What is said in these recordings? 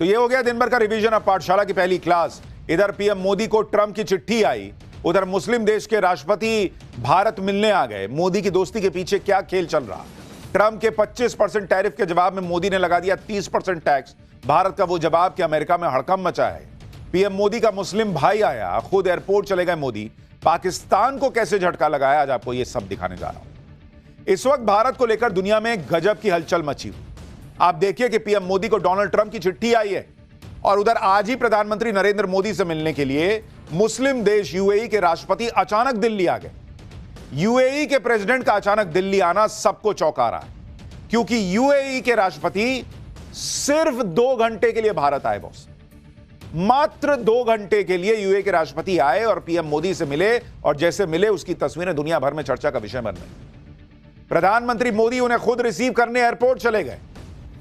तो ये हो गया दिन भर का रिवीजन ऑफ पाठशाला की पहली क्लास। इधर पीएम मोदी को ट्रंप की चिट्ठी आई, उधर मुस्लिम देश के राष्ट्रपति भारत मिलने आ गए। मोदी की दोस्ती के पीछे क्या खेल चल रहा? ट्रंप के 25% टैरिफ के जवाब में मोदी ने लगा दिया 30% टैक्स। भारत का वो जवाब कि अमेरिका में हड़कंप मचा है। पीएम मोदी का मुस्लिम भाई आया, खुद एयरपोर्ट चले गए मोदी। पाकिस्तान को कैसे झटका लगाया, आज आपको ये सब दिखाने जा रहा हूं। इस वक्त भारत को लेकर दुनिया में गजब की हलचल मची हुई। आप देखिए कि पीएम मोदी को डोनाल्ड ट्रंप की चिट्ठी आई है और उधर आज ही प्रधानमंत्री नरेंद्र मोदी से मिलने के लिए मुस्लिम देश यूएई के राष्ट्रपति अचानक दिल्ली आ गए। यूएई के प्रेसिडेंट का अचानक दिल्ली आना सबको चौंका रहा है, क्योंकि यूएई के राष्ट्रपति सिर्फ 2 घंटे के लिए भारत आए। बॉस, मात्र 2 घंटे के लिए यूएई के राष्ट्रपति आए और पीएम मोदी से मिले, और जैसे मिले उसकी तस्वीरें दुनिया भर में चर्चा का विषय बन गई। प्रधानमंत्री मोदी उन्हें खुद रिसीव करने एयरपोर्ट चले गए।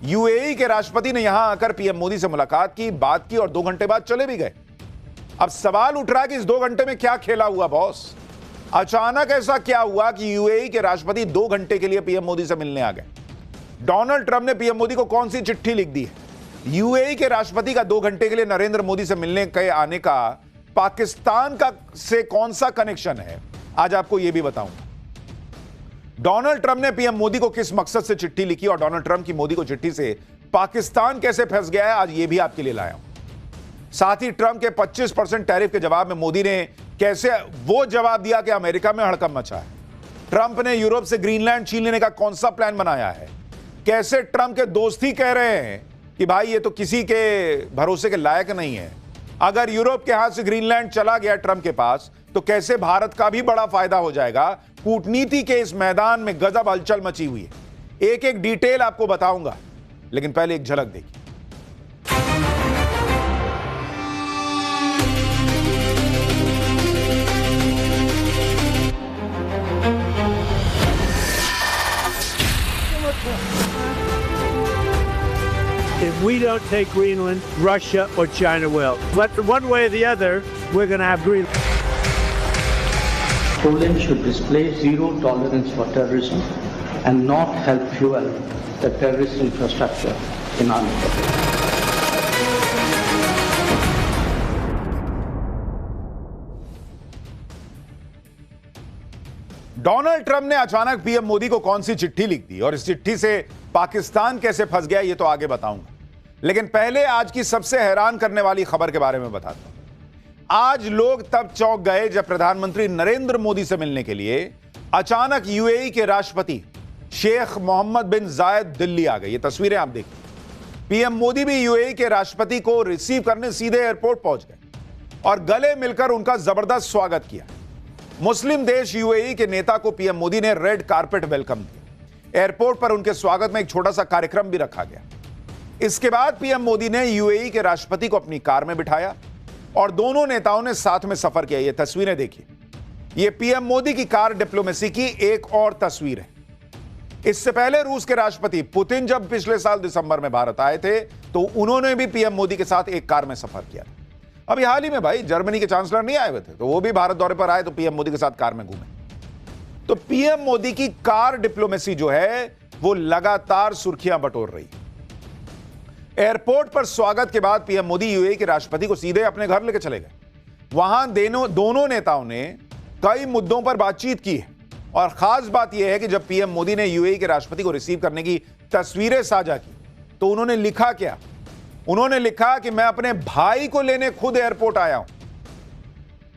यूएई के राष्ट्रपति ने यहां आकर पीएम मोदी से मुलाकात की, बात की और 2 घंटे बाद चले भी गए। अब सवाल उठ रहा है कि इस 2 घंटे में क्या खेला हुआ बॉस? अचानक ऐसा क्या हुआ कि यूएई के राष्ट्रपति 2 घंटे के लिए पीएम मोदी से मिलने आ गए? डोनाल्ड ट्रंप ने पीएम मोदी को कौन सी चिट्ठी लिख दी है? यूएई के राष्ट्रपति का 2 घंटे के लिए नरेंद्र मोदी से मिलने के आने का पाकिस्तान का से कौन सा कनेक्शन है, आज आपको यह भी बताऊंगा। डोनाल्ड ट्रंप ने पीएम मोदी को किस मकसद से चिट्ठी लिखी और डोनाल्ड ट्रंप की मोदी को चिट्ठी से पाकिस्तान कैसे फंस गया है, आज यह भी आपके लिए लाया हूं। साथ ही ट्रंप के 25% टैरिफ के जवाब में मोदी ने कैसे वो जवाब दिया कि अमेरिका में हड़कंप मचा है। ट्रंप ने यूरोप से ग्रीनलैंड छीन लेने का कौन सा प्लान बनाया है। कैसे ट्रंप के दोस्त ही कह रहे हैं कि भाई ये तो किसी के भरोसे के लायक नहीं है। अगर यूरोप के हाथ से ग्रीनलैंड चला गया ट्रंप के पास, तो कैसे भारत का भी बड़ा फायदा हो जाएगा। कूटनीति के इस मैदान में गजब हलचल मची हुई है। एक एक डिटेल आपको बताऊंगा, लेकिन पहले एक झलक देखिए। If we don't take Greenland, Russia or China will. But one way or the other, we're going to have Greenland. Poland should display zero tolerance for terrorism and not help fuel the terrorist infrastructure in our neighborhood. Donald Trump ने अचानक PM Modi को कौन सी चिट्ठी लिख दी और इस चिट्ठी से पाकिस्तान कैसे फंस गया, ये तो आगे बताऊंगा। लेकिन पहले आज की सबसे हैरान करने वाली खबर के बारे में बताता हूं। आज लोग तब चौंक गए जब प्रधानमंत्री नरेंद्र मोदी से मिलने के लिए अचानक यूएई के राष्ट्रपति शेख मोहम्मद बिन जायद दिल्ली आ गए। ये तस्वीरें आप देखिए। पीएम मोदी भी यूएई के राष्ट्रपति को रिसीव करने सीधे एयरपोर्ट पहुंच गए और गले मिलकर उनका जबरदस्त स्वागत किया। मुस्लिम देश यूएई के नेता को पीएम मोदी ने रेड कारपेट वेलकम दिया। एयरपोर्ट पर उनके स्वागत में एक छोटा सा कार्यक्रम भी रखा गया। इसके बाद पीएम मोदी ने यूएई के राष्ट्रपति को अपनी कार में बिठाया और दोनों नेताओं ने साथ में सफर किया। ये तस्वीरें देखिए। ये पीएम मोदी की कार डिप्लोमेसी की एक और तस्वीर है। इससे पहले रूस के राष्ट्रपति पुतिन जब पिछले साल दिसंबर में भारत आए थे, तो उन्होंने भी पीएम मोदी के साथ एक कार में सफर किया। अभी हाल ही में भाई जर्मनी के चांसलर नहीं आए हुए थे, तो वो भी भारत दौरे पर आए, तो पीएम मोदी के साथ कार में घूमे। तो पीएम मोदी की कार डिप्लोमेसी जो है वो लगातार सुर्खियां बटोर रही है। एयरपोर्ट पर स्वागत के बाद पीएम मोदी यूएई के राष्ट्रपति को सीधे अपने घर लेकर चले गए। वहां दोनों नेताओं ने कई मुद्दों पर बातचीत की है और खास बात यह है कि जब पीएम मोदी ने यूएई के राष्ट्रपति को रिसीव करने की तस्वीरें साझा की, तो उन्होंने लिखा क्या? उन्होंने लिखा कि मैं अपने भाई को लेने खुद एयरपोर्ट आया हूं।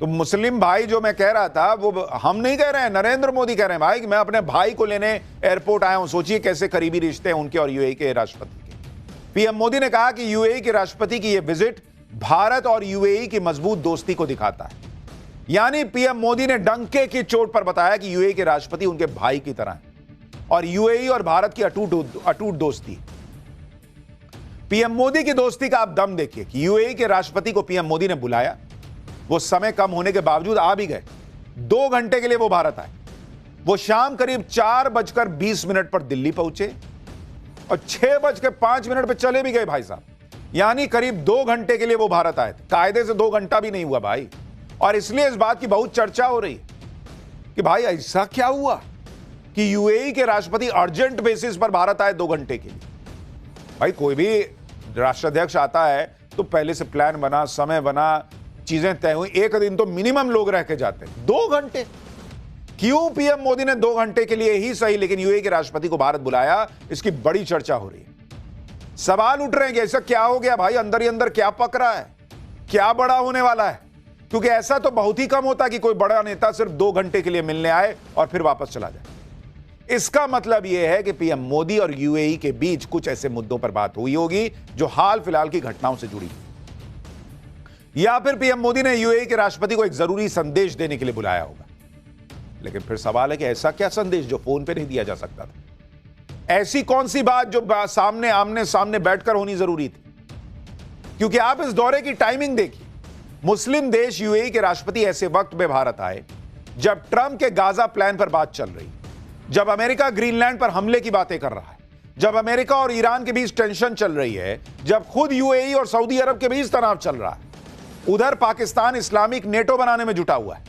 तो मुस्लिम भाई जो मैं कह रहा था, वो हम नहीं कह रहे हैं, नरेंद्र मोदी कह रहे हैं भाई कि मैं अपने भाई को लेने एयरपोर्ट आया हूं। सोचिए कैसे करीबी रिश्ते हैं उनके और यूएई के राष्ट्रपति के। पीएम मोदी ने कहा कि यूएई के राष्ट्रपति की यह विजिट भारत और यूएई की मजबूत दोस्ती को दिखाता है। यानी पीएम मोदी ने डंके की चोट पर बताया कि यूएई के राष्ट्रपति उनके भाई की तरह हैं और यूएई और भारत की अटूट दोस्ती। पीएम मोदी की दोस्ती का आप दम देखिए कि यूएई के राष्ट्रपति को पीएम मोदी ने बुलाया, वो समय कम होने के बावजूद आ भी गए। 2 घंटे के लिए वो भारत आए। वो शाम करीब 4:20 पर दिल्ली पहुंचे और 6:05 पर चले भी गए भाई साहब। यानी करीब 2 घंटे के लिए वो भारत आए थे। कायदे से 2 घंटा भी नहीं हुआ भाई। और इसलिए इस बात की बहुत चर्चा हो रही है कि भाई ऐसा क्या हुआ कि यूएई के राष्ट्रपति अर्जेंट बेसिस पर भारत आए 2 घंटे के लिए। भाई कोई भी राष्ट्राध्यक्ष आता है तो पहले से प्लान बना, समय बना, चीजें तय हुई, एक दिन तो मिनिमम लोग रह के जाते हैं। 2 घंटे क्यों पीएम मोदी ने 2 घंटे के लिए ही सही, लेकिन यूएई के राष्ट्रपति को भारत बुलाया, इसकी बड़ी चर्चा हो रही है। सवाल उठ रहे हैं कि ऐसा क्या हो गया भाई, अंदर ही अंदर क्या पक रहा है, क्या बड़ा होने वाला है? क्योंकि ऐसा तो बहुत ही कम होता कि कोई बड़ा नेता सिर्फ 2 घंटे के लिए मिलने आए और फिर वापस चला जाए। इसका मतलब यह है कि पीएम मोदी और यूएई के बीच कुछ ऐसे मुद्दों पर बात हुई होगी जो हाल फिलहाल की घटनाओं से जुड़ी, या फिर पीएम मोदी ने यूएई के राष्ट्रपति को एक जरूरी संदेश देने के लिए बुलाया होगा। लेकिन फिर सवाल है कि ऐसा क्या संदेश जो फोन पे नहीं दिया जा सकता था? ऐसी कौन सी बात जो सामने आमने सामने बैठकर होनी जरूरी थी? क्योंकि आप इस दौरे की टाइमिंग देखिए, मुस्लिम देश यूएई के राष्ट्रपति ऐसे वक्त में भारत आए जब ट्रंप के गाजा प्लान पर बात चल रही, जब अमेरिका ग्रीनलैंड पर हमले की बातें कर रहा है, जब अमेरिका और ईरान के बीच टेंशन चल रही है, जब खुद यूएई और सऊदी अरब के बीच तनाव चल रहा है। उधर पाकिस्तान इस्लामिक नेटो बनाने में जुटा हुआ है,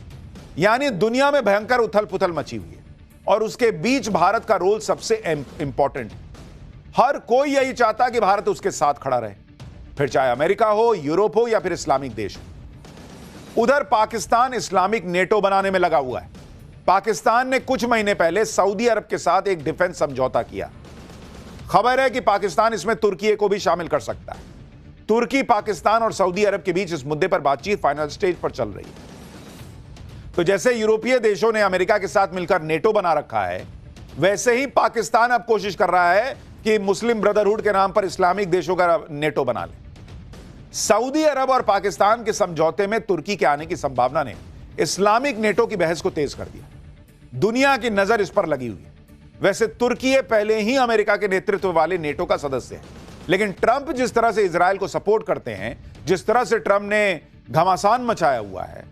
यानी दुनिया में भयंकर उथल पुथल मची हुई है, और उसके बीच भारत का रोल सबसे इंपॉर्टेंट है। हर कोई यही चाहता है कि भारत उसके साथ खड़ा रहे, फिर चाहे अमेरिका हो, यूरोप हो या फिर इस्लामिक देश हो। उधर पाकिस्तान इस्लामिक नेटो बनाने में लगा हुआ है। पाकिस्तान ने कुछ महीने पहले सऊदी अरब के साथ एक डिफेंस समझौता किया। खबर है कि पाकिस्तान इसमें तुर्की को भी शामिल कर सकता है। तुर्की, पाकिस्तान और सऊदी अरब के बीच इस मुद्दे पर बातचीत फाइनल स्टेज पर चल रही है। तो जैसे यूरोपीय देशों ने अमेरिका के साथ मिलकर नेटो बना रखा है, वैसे ही पाकिस्तान अब कोशिश कर रहा है कि मुस्लिम ब्रदरहुड के नाम पर इस्लामिक देशों का नेटो बना ले। सऊदी अरब और पाकिस्तान के समझौते में तुर्की के आने की संभावना ने इस्लामिक नेटो की बहस को तेज कर दिया। दुनिया की नजर इस पर लगी हुई है। वैसे तुर्की पहले ही अमेरिका के नेतृत्व वाले नेटो का सदस्य है, लेकिन ट्रंप जिस तरह से इजराइल को सपोर्ट करते हैं, जिस तरह से ट्रंप ने घमासान मचाया हुआ है,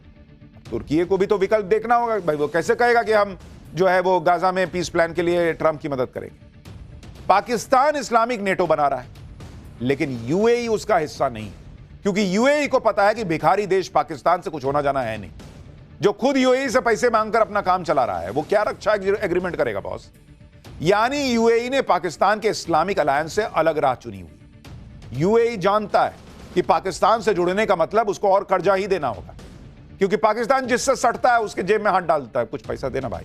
तुर्की को भी तो विकल्प देखना होगा। भाई वो कैसे कहेगा कि हम जो है वो गाजा में पीस प्लान के लिए ट्रंप की मदद करेंगे। पाकिस्तान इस्लामिक नेटो बना रहा है, लेकिन यूएई उसका हिस्सा नहीं, क्योंकि यूएई को पता है कि भिखारी देश पाकिस्तान से कुछ होना जाना है नहीं। जो खुद यूएई से पैसे मांगकर अपना काम चला रहा है, वो क्या रक्षा एग्रीमेंट करेगा बॉस? यानी यूएई ने पाकिस्तान के इस्लामिक अलायंस से अलग राह चुनी हुई। यूएई जानता है कि पाकिस्तान से जुड़ने का मतलब उसको और कर्जा ही देना होगा, क्योंकि पाकिस्तान जिससे सटता है उसके जेब में हाथ डालता है, कुछ पैसा देना भाई।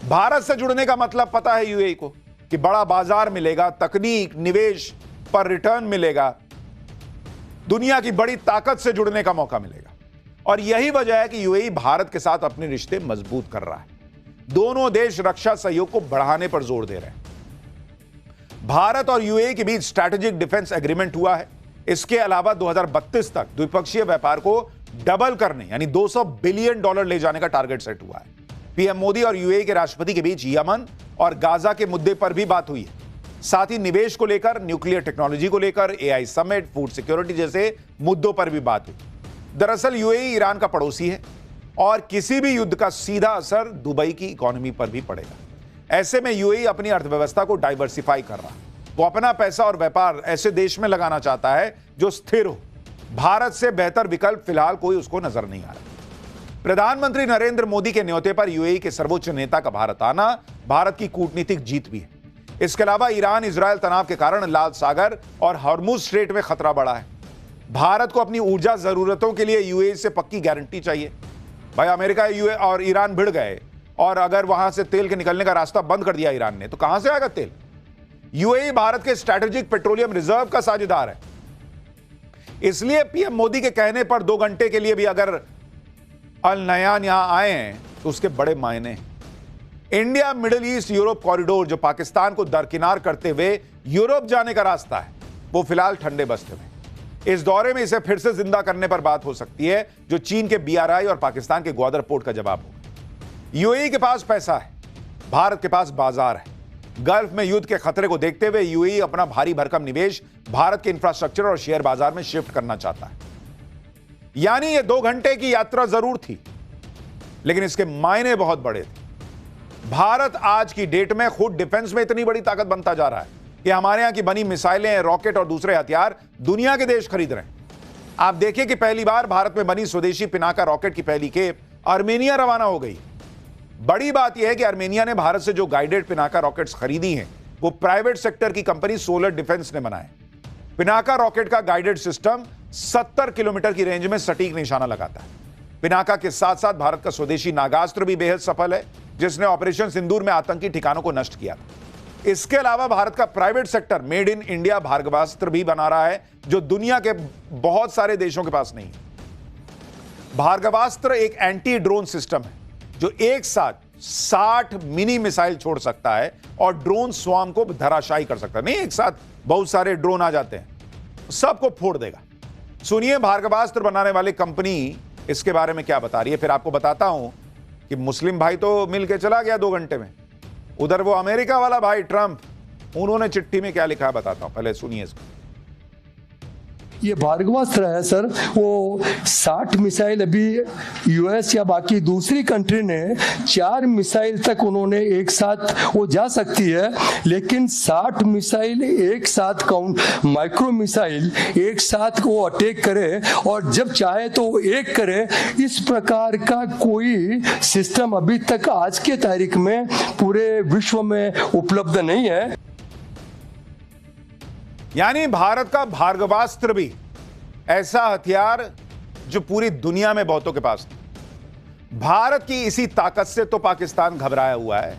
भारत से जुड़ने का मतलब पता है यूएई को कि बड़ा बाजार मिलेगा, तकनीक, निवेश पर रिटर्न मिलेगा, दुनिया की बड़ी ताकत से जुड़ने का मौका मिलेगा। और यही वजह है कि यूएई भारत के साथ अपने रिश्ते मजबूत कर रहा है। दोनों देश रक्षा सहयोग को बढ़ाने पर जोर दे रहे हैं। भारत और यूएई के बीच स्ट्रैटेजिक डिफेंस एग्रीमेंट हुआ है। इसके अलावा 2032 तक द्विपक्षीय व्यापार को डबल करने यानी $200 बिलियन ले जाने का टारगेट सेट हुआ है। पीएम मोदी और यूएई के राष्ट्रपति के बीच यमन और गाजा के मुद्दे पर भी बात हुई है। साथ ही निवेश को लेकर, न्यूक्लियर टेक्नोलॉजी को लेकर, एआई समिट, फूड सिक्योरिटी जैसे मुद्दों पर भी बात हुई। दरअसल यूएई ईरान का पड़ोसी है और किसी भी युद्ध का सीधा असर दुबई की इकोनॉमी पर भी पड़ेगा। ऐसे में यूएई अपनी अर्थव्यवस्था को डाइवर्सिफाई कर रहा है। वो अपना पैसा और व्यापार ऐसे देश में लगाना चाहता है जो स्थिर हो। भारत से बेहतर विकल्प फिलहाल कोई उसको नजर नहीं आ रहा। प्रधानमंत्री नरेंद्र मोदी के न्योते पर यूएई के सर्वोच्च नेता का भारत आना भारत की कूटनीतिक जीत भी है। इसके अलावा ईरान इजरायल तनाव के कारण लाल सागर और हॉर्मुज स्ट्रेट में खतरा बढ़ा है। भारत को अपनी ऊर्जा जरूरतों के लिए यूएई से पक्की गारंटी चाहिए। भाई अमेरिका, यूएई और ईरान भिड़ गए और अगर वहां से तेल के निकलने का रास्ता बंद कर दिया ईरान ने, तो कहां से आएगा तेल? यूएई भारत के स्ट्रैटेजिक पेट्रोलियम रिजर्व का साझेदार है। इसलिए पीएम मोदी के कहने पर 2 घंटे के लिए भी अगर अल नयान यहां आए हैं तो उसके बड़े मायने हैं। India middle east Europe corridor जो पाकिस्तान को दरकिनार करते हुए यूरोप जाने का रास्ता है, वो फिलहाल ठंडे बस्ते में। इस दौरे में इसे फिर से जिंदा करने पर बात हो सकती है, जो चीन के बीआरआई और पाकिस्तान के ग्वादर पोर्ट का जवाब होगा। यूएई के पास पैसा है, भारत के पास बाजार है। गल्फ में युद्ध के खतरे को देखते हुए यूएई अपना भारी भरकम निवेश भारत के इंफ्रास्ट्रक्चर और शेयर बाजार में शिफ्ट करना चाहता है। यानी ये 2 घंटे की यात्रा जरूर थी, लेकिन इसके मायने बहुत बड़े थे। भारत आज की डेट में खुद डिफेंस में इतनी बड़ी ताकत बनता जा रहा है कि हमारे यहां की बनी मिसाइलें, रॉकेट और दूसरे हथियार दुनिया के देश खरीद रहे हैं। आप देखिए कि पहली बार भारत में बनी स्वदेशी पिनाका रॉकेट की पहली खेप आर्मेनिया रवाना हो गई। बड़ी बात यह है कि आर्मेनिया ने भारत से जो गाइडेड पिनाका रॉकेट्स खरीदी हैं, वो प्राइवेट सेक्टर की कंपनी सोलर डिफेंस ने बनाए। पिनाका रॉकेट का गाइडेड सिस्टम 70 किलोमीटर की रेंज में सटीक निशाना लगाता है। पिनाका के साथ साथ भारत का स्वदेशी नागास्त्र भी बेहद सफल है, जिसने ऑपरेशन सिंदूर में आतंकी ठिकानों को नष्ट किया था। इसके अलावा भारत का private sector made in India Bhargavastra भी बना रहा है, जो दुनिया के बहुत सारे देशों के पास नहीं है। भार्गवास्त्र एक एंटी ड्रोन सिस्टम है जो एक साथ 60 मिनी मिसाइल छोड़ सकता है और ड्रोन स्वाम को धराशायी कर सकता है। नहीं, एक साथ बहुत सारे ड्रोन आ जाते हैं, सबको फोड़ देगा। सुनिए भार्गवास्त्र बनाने वाली कंपनी इसके बारे में क्या बता रही है, फिर आपको बताता हूं कि मुस्लिम भाई तो मिलके चला गया 2 घंटे में। उधर वो अमेरिका वाला भाई ट्रंप, उन्होंने चिट्ठी में क्या लिखा है बताता हूं, पहले सुनिए इसको। ये भार्गवास्त्र है सर, वो 60 मिसाइल अभी यूएस या बाकी दूसरी कंट्री ने 4 मिसाइल तक उन्होंने एक साथ वो जा सकती है, लेकिन 60 मिसाइल एक साथ काउंट माइक्रो मिसाइल एक साथ वो अटैक करे और जब चाहे तो वो एक करे, इस प्रकार का कोई सिस्टम अभी तक आज के तारीख में पूरे विश्व में उपलब्ध नहीं है। यानी भारत का भार्गवास्त्र भी ऐसा हथियार जो पूरी दुनिया में बहुतों के पास नहीं। भारत की इसी ताकत से तो पाकिस्तान घबराया हुआ है,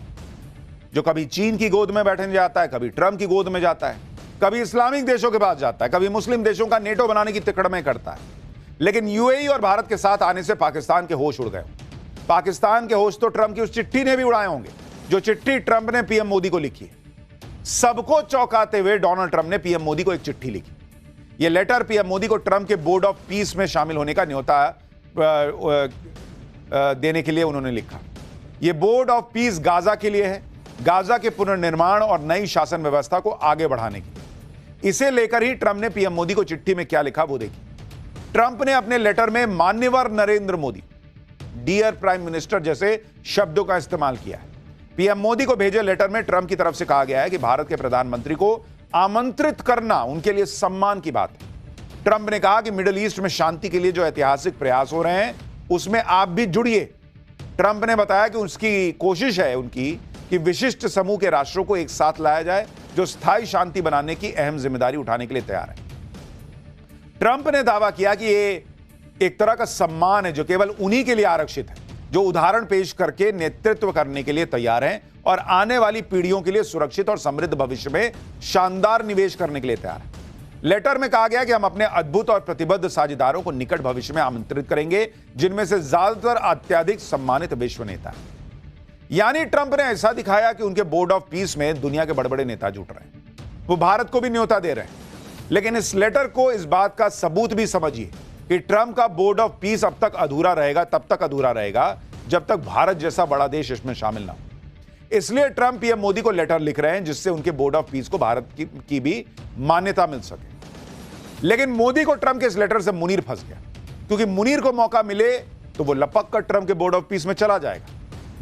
जो कभी चीन की गोद में बैठने जाता है, कभी ट्रंप की गोद में जाता है, कभी इस्लामिक देशों के पास जाता है, कभी मुस्लिम देशों का नेटो बनाने की तिकड़ करता है। लेकिन यूएई और भारत के साथ आने से पाकिस्तान के होश उड़ गए। पाकिस्तान के होश तो ट्रंप की उस चिट्ठी ने भी उड़ाए होंगे, जो चिट्ठी ट्रंप ने पीएम मोदी को लिखी है। सबको चौंकाते हुए डोनाल्ड ट्रंप ने पीएम मोदी को एक चिट्ठी लिखी। यह लेटर पीएम मोदी को ट्रंप के बोर्ड ऑफ पीस में शामिल होने का न्योता देने के लिए उन्होंने लिखा। यह बोर्ड ऑफ पीस गाजा के लिए है, गाजा के पुनर्निर्माण और नई शासन व्यवस्था को आगे बढ़ाने के लिए। इसे लेकर ही ट्रंप ने पीएम मोदी को चिट्ठी में क्या लिखा वो देखिए। ट्रंप ने अपने लेटर में मान्यवर Narendra Modi, dear prime minister जैसे शब्दों का इस्तेमाल किया है। पीएम मोदी को भेजे लेटर में ट्रंप की तरफ से कहा गया है कि भारत के प्रधानमंत्री को आमंत्रित करना उनके लिए सम्मान की बात है। ट्रंप ने कहा कि मिडिल ईस्ट में शांति के लिए जो ऐतिहासिक प्रयास हो रहे हैं उसमें आप भी जुड़िए। ट्रंप ने बताया कि उसकी कोशिश है उनकी कि विशिष्ट समूह के राष्ट्रों को एक साथ लाया जाए जो स्थायी शांति बनाने की अहम जिम्मेदारी उठाने के लिए तैयार है। ट्रंप ने दावा किया कि ये एक तरह का सम्मान है जो केवल उन्हीं के लिए आरक्षित है जो उदाहरण पेश करके नेतृत्व करने के लिए तैयार हैं और आने वाली पीढ़ियों के लिए सुरक्षित और समृद्ध भविष्य में शानदार निवेश करने के लिए तैयार हैं। लेटर में कहा गया कि हम अपने अद्भुत और प्रतिबद्ध साझेदारों को निकट भविष्य में आमंत्रित करेंगे, जिनमें से ज्यादातर अत्यधिक सम्मानित विश्व नेता हैं। यानी ट्रंप ने ऐसा दिखाया कि उनके बोर्ड ऑफ पीस में दुनिया के बड़े बड़े नेता जुट रहे हैं, वो भारत को भी न्योता दे रहे हैं। लेकिन इस लेटर को इस बात का सबूत भी समझिए कि ट्रंप का बोर्ड ऑफ पीस अब तक अधूरा रहेगा, तब तक अधूरा रहेगा जब तक भारत जैसा बड़ा देश इसमें शामिल ना हो। इसलिए ट्रंप पीएम मोदी को लेटर लिख रहे हैं जिससे उनके बोर्ड ऑफ पीस को भारत की भी मान्यता मिल सके। लेकिन मोदी को ट्रंप के इस लेटर से मुनीर फंस गया, क्योंकि मुनीर को मौका मिले तो वो लपक कर ट्रंप के बोर्ड ऑफ पीस में चला जाएगा।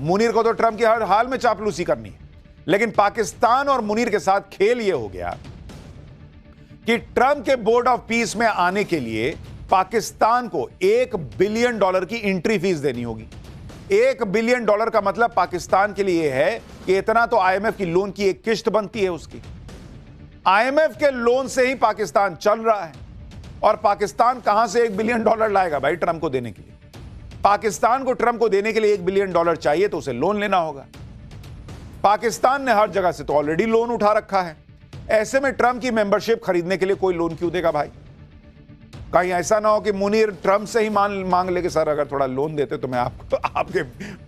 मुनीर को तो ट्रंप की हर हाल में चापलूसी करनी है। लेकिन पाकिस्तान और मुनीर के साथ खेल यह हो गया कि ट्रंप के बोर्ड ऑफ पीस में आने के लिए पाकिस्तान को $1 बिलियन की एंट्री फीस देनी होगी। $1 बिलियन का मतलब पाकिस्तान के लिए है कि इतना तो आईएमएफ की लोन की एक किश्त बनती है उसकी। आईएमएफ के लोन से ही पाकिस्तान चल रहा है, और पाकिस्तान कहां से $1 बिलियन लाएगा भाई ट्रंप को देने के लिए? पाकिस्तान को ट्रंप को देने के लिए $1 बिलियन चाहिए तो उसे लोन लेना होगा। पाकिस्तान ने हर जगह से तो ऑलरेडी लोन उठा रखा है। ऐसे में ट्रंप की मेंबरशिप खरीदने के लिए कोई लोन क्यों देगा भाई? कहीं ऐसा ना हो कि मुनीर ट्रंप से ही मांग ले कि सर अगर थोड़ा लोन देते तो मैं आपके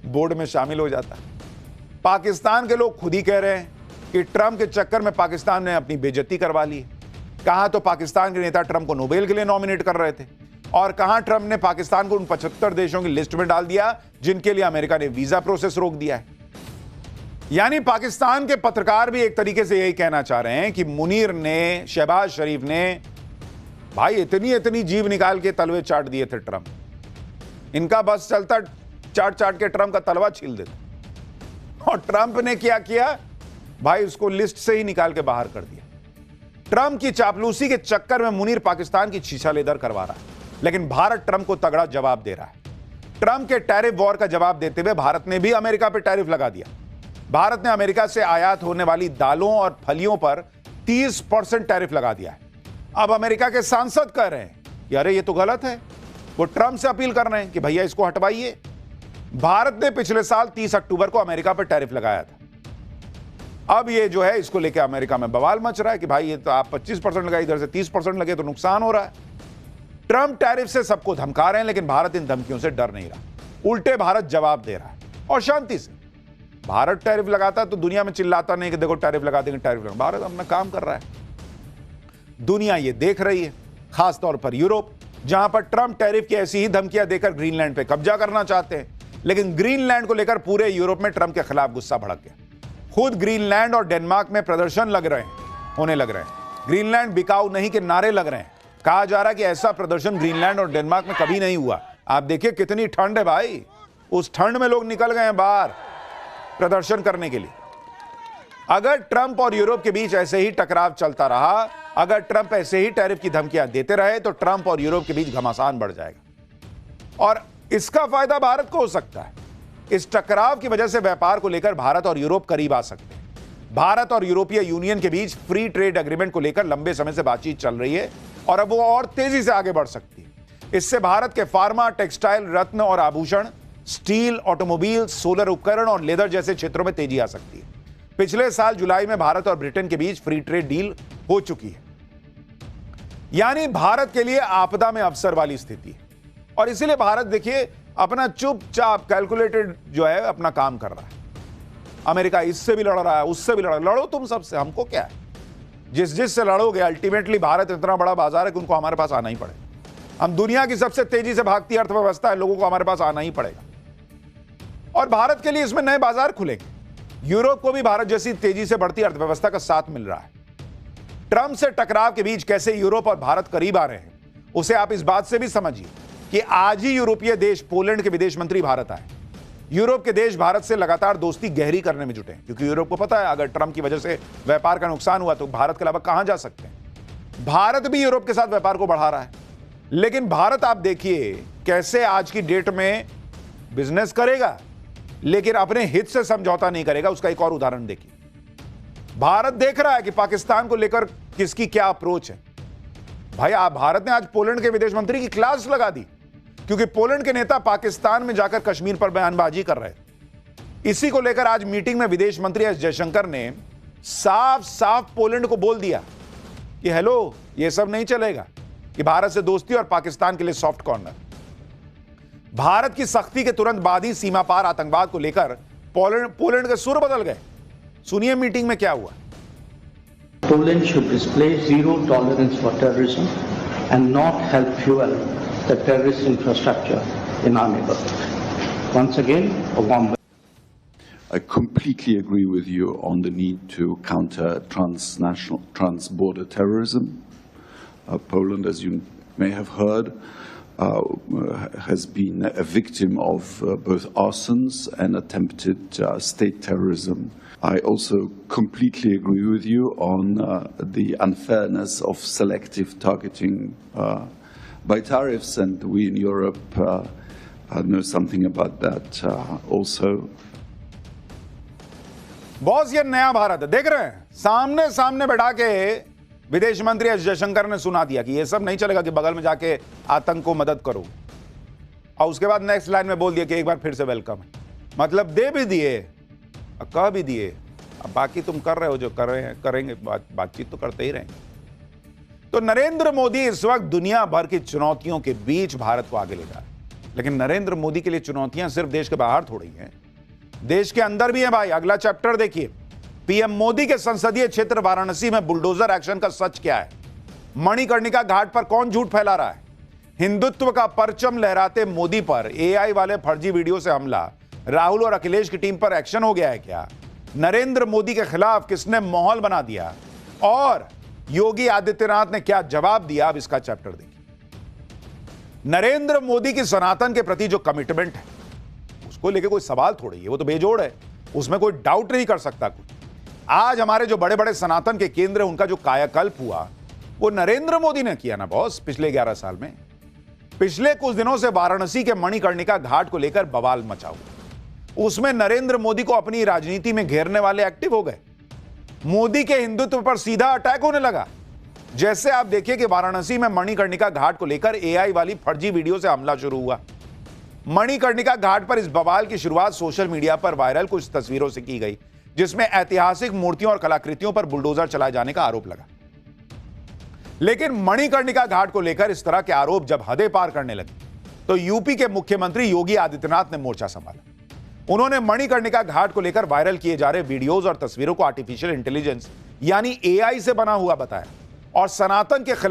बोर्ड में शामिल हो जाता। पाकिस्तान के लोग खुद ही कह रहे हैं कि ट्रंप के चक्कर में पाकिस्तान ने अपनी बेइज्जती करवा ली। कहां तो पाकिस्तान के नेता ट्रंप को नोबेल के लिए नॉमिनेट कर रहे थे, और कहां ट्रंप ने पाकिस्तान को उन 75 देशों की लिस्ट में डाल दिया जिनके लिए अमेरिका ने वीजा प्रोसेस रोक दिया है। यानी पाकिस्तान के पत्रकार भी एक तरीके से यही कहना चाह रहे हैं कि मुनीर ने, शहबाज शरीफ ने भाई इतनी जीव निकाल के तलवे चाट दिए थे ट्रंप। इनका बस चलता चाट के ट्रंप का तलवा छील देते। और ट्रंप ने क्या किया भाई, उसको लिस्ट से ही निकाल के बाहर कर दिया। ट्रंप की चापलूसी के चक्कर में मुनीर पाकिस्तान की छीछालेदर करवा रहा है, लेकिन भारत ट्रंप को तगड़ा जवाब दे रहा है। ट्रंप के टैरिफ वॉर का जवाब देते हुए भारत ने भी अमेरिका पर टैरिफ लगा दिया। भारत ने अमेरिका से आयात होने वाली दालों और फलियों पर 30% टैरिफ लगा दिया है। अब अमेरिका के सांसद कह रहे हैं कि अरे ये तो गलत है, वो ट्रंप से अपील कर रहे हैं कि भैया इसको हटवाइए। भारत ने पिछले साल 30 अक्टूबर को अमेरिका पर टैरिफ लगाया था। अब ये जो है इसको लेकर अमेरिका में बवाल मच रहा है कि भाई ये तो आप 25% लगाए, इधर से 30% लगे तो नुकसान हो रहा है। ट्रंप टैरिफ से सबको धमका रहे हैं, लेकिन भारत इन धमकियों से डर नहीं रहा। उल्टे भारत जवाब दे रहा है और शांति से। भारत टैरिफ लगाता तो दुनिया में चिल्लाता नहीं कि देखो टैरिफ लगा देंगे, टैरिफ लगा। भारत अपना काम कर रहा है, दुनिया ये देख रही है, खासतौर पर यूरोप, जहां पर ट्रंप टैरिफ की ऐसी ही धमकियां देकर ग्रीनलैंड पे कब्जा करना चाहते हैं। लेकिन ग्रीनलैंड को लेकर पूरे यूरोप में ट्रंप के खिलाफ गुस्सा भड़क गया। खुद ग्रीनलैंड और डेनमार्क में प्रदर्शन होने लग रहे हैं। ग्रीनलैंड बिकाऊ नहीं के नारे लग रहे हैं। कहा जा रहा है कि ऐसा प्रदर्शन ग्रीनलैंड और डेनमार्क में कभी नहीं हुआ। आप देखिए कितनी ठंड है भाई, उस ठंड में लोग निकल गए हैं बाहर प्रदर्शन करने के लिए। अगर ट्रंप और यूरोप के बीच ऐसे ही टकराव चलता रहा, अगर ट्रंप ऐसे ही टैरिफ की धमकियां देते रहे, तो ट्रंप और यूरोप के बीच घमासान बढ़ जाएगा और इसका फायदा भारत को हो सकता है। इस टकराव की वजह से व्यापार को लेकर भारत और यूरोप करीब आ सकते हैं। भारत और यूरोपीय यूनियन के बीच फ्री ट्रेड एग्रीमेंट को लेकर लंबे समय से बातचीत चल रही है और अब वो और तेजी से आगे बढ़ सकती है। इससे भारत के फार्मा, टेक्सटाइल, रत्न और आभूषण, स्टील, ऑटोमोबाइल, सोलर उपकरण और लेदर जैसे क्षेत्रों में तेजी आ सकती है। पिछले साल जुलाई में भारत और ब्रिटेन के बीच फ्री ट्रेड डील हो चुकी है। यानी भारत के लिए आपदा में अवसर वाली स्थिति है और इसीलिए भारत देखिए अपना चुपचाप कैलकुलेटेड जो है अपना काम कर रहा है। अमेरिका इससे भी लड़ रहा है, उससे भी लड़ो तुम सबसे, हमको क्या है। जिससे लड़ोगे अल्टीमेटली भारत इतना बड़ा बाजार है कि उनको हमारे पास आना ही पड़ेगा। हम दुनिया की सबसे तेजी से भागती अर्थव्यवस्था है, लोगों को हमारे पास आना ही पड़ेगा और भारत के लिए इसमें नए बाजार खुलेंगे। यूरोप को भी भारत जैसी तेजी से बढ़ती अर्थव्यवस्था का साथ मिल रहा है। ट्रंप से टकराव के बीच कैसे यूरोप और भारत करीब आ रहे हैं, उसे आप इस बात से भी समझिए कि आज ही यूरोपीय देश पोलैंड के विदेश मंत्री भारत आए। यूरोप के देश भारत से लगातार दोस्ती गहरी करने में जुटे हैं, क्योंकि यूरोप को पता है अगर ट्रंप की वजह से व्यापार का नुकसान हुआ तो भारत के अलावा कहां जा सकते हैं। भारत भी यूरोप के साथ व्यापार को बढ़ा रहा है, लेकिन भारत आप देखिए कैसे आज की डेट में बिजनेस करेगा, लेकिन अपने हित से समझौता नहीं करेगा। उसका एक और उदाहरण देखिए। भारत देख रहा है कि पाकिस्तान को लेकर किसकी क्या अप्रोच है। भाई भारत ने आज पोलैंड के विदेश मंत्री की क्लास लगा दी, क्योंकि पोलैंड के नेता पाकिस्तान में जाकर कश्मीर पर बयानबाजी कर रहे थे। इसी को लेकर आज मीटिंग में विदेश मंत्री एस जयशंकर ने साफ साफ पोलैंड को बोल दिया कि हेलो, ये सब नहीं चलेगा कि भारत से दोस्ती और पाकिस्तान के लिए सॉफ्ट कॉर्नर। भारत की सख्ती के तुरंत बाद ही सीमा पार आतंकवाद को लेकर पोलैंड के सुर बदल गए। सुनिए मीटिंग में क्या हुआ। Poland should display zero tolerance for terrorism and not help fuel the terrorist infrastructure in our neighborhood. Once again, a warm I completely agree with you on the need to counter transnational, trans-border terrorism. Poland, as you may have heard, has been a victim of both arsons and attempted state terrorism. I also completely agree with you on the unfairness of selective targeting by tariffs, and we in Europe know something about that also. Boss ये नया भारत है, देख रहे हैं, सामने सामने बैठा के विदेश मंत्री एस जयशंकर ने सुना दिया कि ये सब नहीं चलेगा कि बगल में जाके आतंक को मदद करो, और उसके बाद नेक्स्ट लाइन में बोल दिया कि एक बार फिर से वेलकम है। मतलब दे भी दिए, कह भी दिए, अब बाकी तुम कर रहे हो जो कर रहे हैं, करेंगे, बातचीत तो करते ही रहेंगे। तो नरेंद्र मोदी इस वक्त दुनिया भर की चुनौतियों के बीच भारत को आगे ले जा रहे हैं, लेकिन नरेंद्र मोदी के लिए चुनौतियां सिर्फ देश के बाहर थोड़ी हैं, देश के अंदर भी हैं भाई। अगला चैप्टर देखिए, पीएम मोदी के संसदीय क्षेत्र वाराणसी में बुलडोजर एक्शन का सच क्या है। मणिकर्णिका घाट पर कौन झूठ फैला रहा है। हिंदुत्व का परचम लहराते मोदी पर एआई वाले फर्जी वीडियो से हमला, राहुल और अखिलेश की टीम पर एक्शन हो गया है क्या। नरेंद्र मोदी के खिलाफ किसने माहौल बना दिया और योगी आदित्यनाथ ने क्या जवाब दिया, अब इसका चैप्टर देखिए। नरेंद्र मोदी की सनातन के प्रति जो कमिटमेंट है उसको लेके कोई सवाल थोड़ी है, वो तो बेजोड़ है, उसमें कोई डाउट नहीं कर सकता कोई। आज हमारे जो बड़े बड़े सनातन के केंद्र उनका जो कायाकल्प हुआ वो नरेंद्र मोदी ने किया ना बॉस, पिछले 11 साल में। पिछले कुछ दिनों से वाराणसी के मणिकर्णिका घाट को लेकर बवाल मचा हुआ, उसमें नरेंद्र मोदी को अपनी राजनीति में घेरने वाले एक्टिव हो गए। मोदी के हिंदुत्व पर सीधा अटैक होने लगा। जैसे आप देखिए कि वाराणसी में मणिकर्णिका घाट को लेकर एआई वाली फर्जी वीडियो से हमला शुरू हुआ। मणिकर्णिका घाट पर इस बवाल की शुरुआत सोशल मीडिया पर वायरल कुछ तस्वीरों से की गई, जिसमें ऐतिहासिक मूर्तियों और कलाकृतियों पर बुलडोजर चलाए जाने का आरोप लगा। लेकिन मणिकर्णिका घाट को लेकर इस तरह के आरोप जब हदें पार करने लगे, तो यूपी के मुख्यमंत्री योगी आदित्यनाथ ने मोर्चा संभाला। उन्होंने मणिकर्णिका घाट को लेकर वायरल किए जा रहे वीडियोज और तस्वीरों को आर्टिफिशियल इंटेलिजेंस यानी एआई से बना हुआ बताया और सनातन के खिलाफ